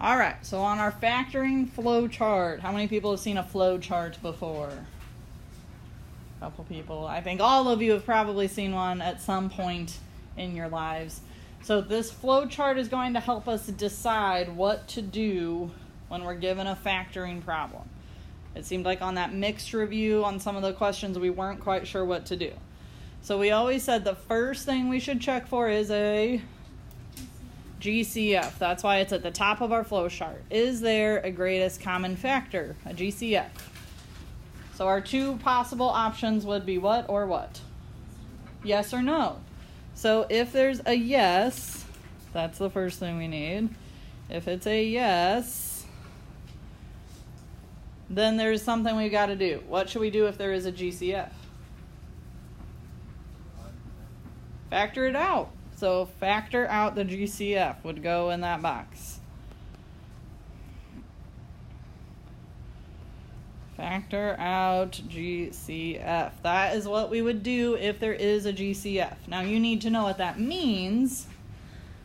All right, so on our factoring flow chart, how many people have seen a flow chart before? A couple people. I think all of you have probably seen one at some point in your lives. So this flow chart is going to help us decide what to do when we're given a factoring problem. It seemed like on that mixed review on some of the questions we weren't quite sure what to do. So we always said the first thing we should check for is a GCF. That's why it's at the top of our flow chart. Is there a greatest common factor, a GCF? So our two possible options would be what or what? Yes or no. So if there's a yes, that's the first thing we need. If it's a yes, then there's something we've got to do. What should we do if there is a GCF? Factor it out. So factor out the GCF would go in that box. Factor out GCF. That is what we would do if there is a GCF. Now you need to know what that means.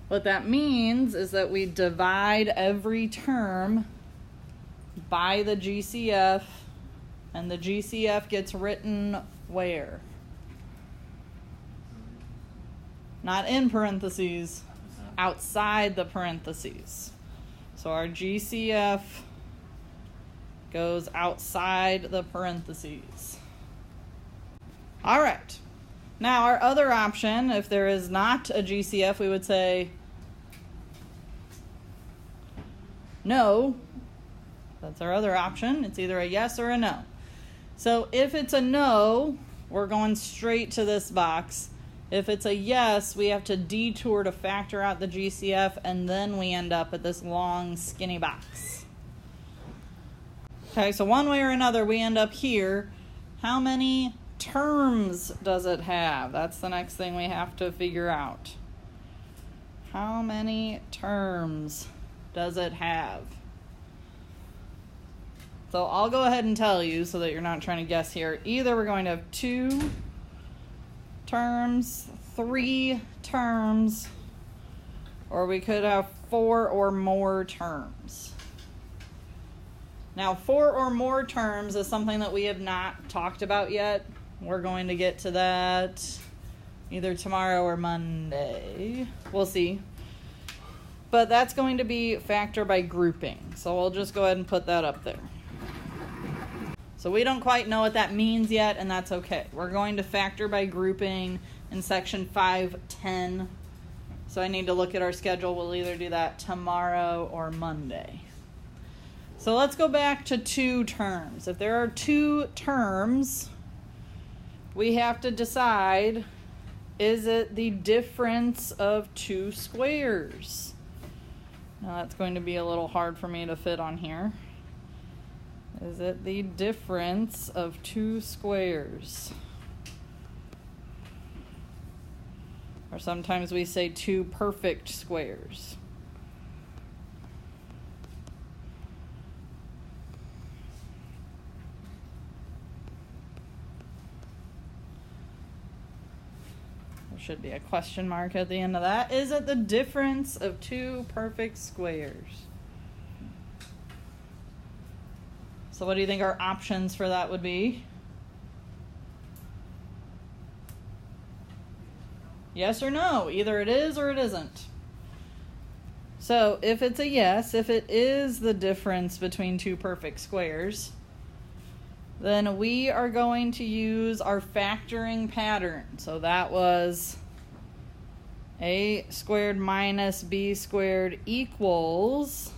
What that means is that we divide every term by the GCF, and the GCF gets written where? Not in parentheses, outside the parentheses. So our GCF goes outside the parentheses. All right. Now our other option, if there is not a GCF, we would say no. That's our other option. It's either a yes or a no. So if it's a no, we're going straight to this box. If it's a yes, we have to detour to factor out the GCF, and then we end up at this long, skinny box. Okay, so one way or another, we end up here. How many terms does it have? That's the next thing we have to figure out. How many terms does it have? So I'll go ahead and tell you so that you're not trying to guess here. Either we're going to have 2 terms, 3 terms, or we could have 4 or more terms. Now, 4 or more terms is something that we have not talked about yet. We're going to get to that either tomorrow or Monday. We'll see. But that's going to be factor by grouping. So we'll just go ahead and put that up there. So we don't quite know what that means yet, and that's okay. We're going to factor by grouping in section 510. So I need to look at our schedule. We'll either do that tomorrow or Monday. So let's go back to 2 terms. If there are 2 terms, we have to decide, is it the difference of 2 squares? Now that's going to be a little hard for me to fit on here. Is it the difference of 2 squares? Or sometimes we say 2 perfect squares. There should be a question mark at the end of that. Is it the difference of 2 perfect squares? So what do you think our options for that would be? Yes or no? Either it is or it isn't. So if it's a yes, if it is the difference between 2 perfect squares, then we are going to use our factoring pattern. So that was a squared minus b squared equals.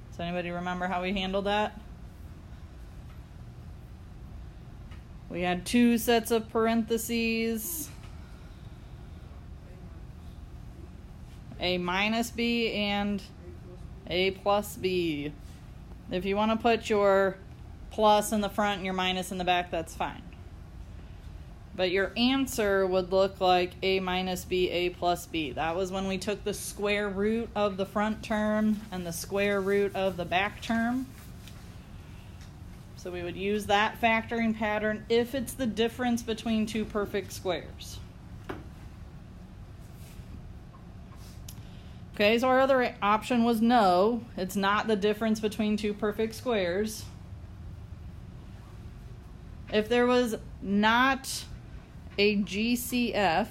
Does anybody remember how we handled that? We had 2 sets of parentheses, a minus b and a plus b. If you want to put your plus in the front and your minus in the back, that's fine. But your answer would look like a minus b, a plus b. That was when we took the square root of the front term and the square root of the back term. So we would use that factoring pattern if it's the difference between 2 perfect squares. Okay, so our other option was no. It's not the difference between two perfect squares. If there was not a GCF,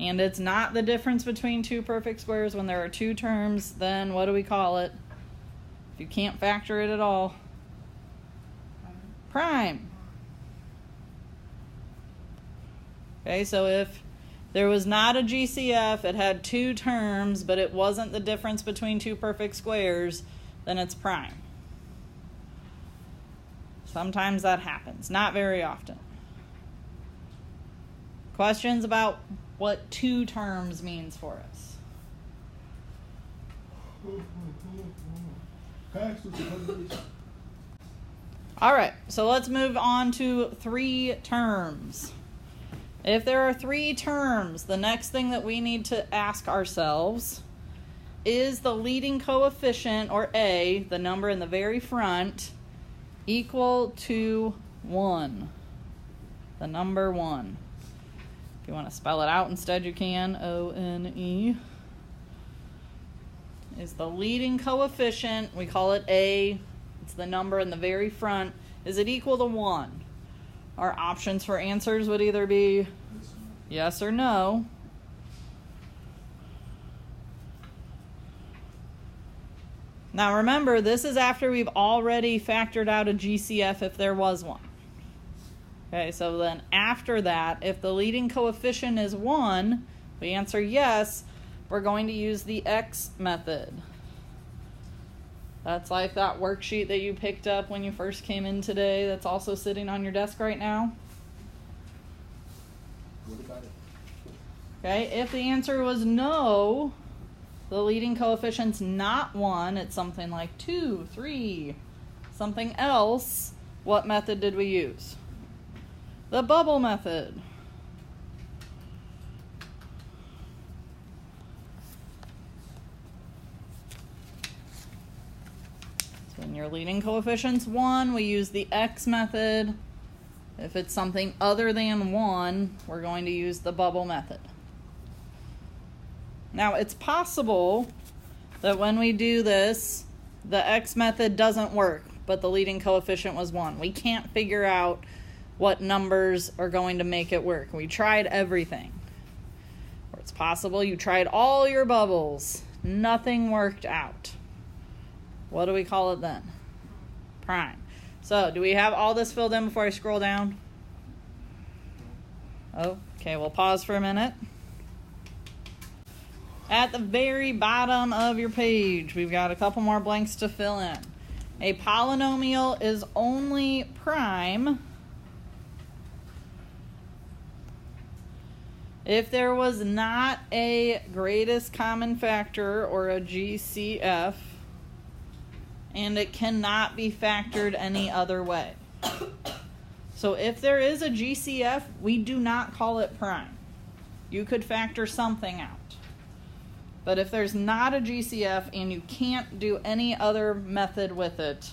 and it's not the difference between two perfect squares when there are two terms, then what do we call it? If you can't factor it at all, prime. Okay, so if there was not a GCF, it had two terms, but it wasn't the difference between two perfect squares, then it's prime. Sometimes that happens, not very often. Questions about what two terms means for us? All right, so let's move on to three terms. If there are three terms, the next thing that we need to ask ourselves is the leading coefficient, or A, the number in the very front, equal to 1. The number 1. If you want to spell it out instead, you can. O-N-E. Is the leading coefficient. We call it A. It's the number in the very front. Is it equal to 1? Our options for answers would either be yes or no. Now remember, this is after we've already factored out a GCF if there was one. Okay, so then after that, if the leading coefficient is 1, we answer yes, we're going to use the X method. That's like that worksheet that you picked up when you first came in today that's also sitting on your desk right now. Okay, if the answer was no, the leading coefficient's not 1, it's something like 2, 3, something else, what method did we use? The bubble method. When your leading coefficient's 1, we use the X method. If it's something other than 1, we're going to use the bubble method. Now, it's possible that when we do this, the X method doesn't work, but the leading coefficient was 1. We can't figure out what numbers are going to make it work. We tried everything. Or it's possible you tried all your bubbles. Nothing worked out. What do we call it then? Prime. So, do we have all this filled in before I scroll down? Okay, we'll pause for a minute. At the very bottom of your page, we've got a couple more blanks to fill in. A polynomial is only prime if there was not a greatest common factor, or a GCF, and it cannot be factored any other way. So if there is a GCF, we do not call it prime. You could factor something out. But if there's not a GCF and you can't do any other method with it,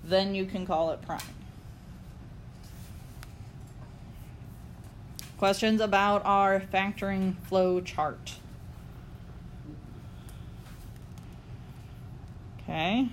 then you can call it prime. Questions about our factoring flow chart? Okay.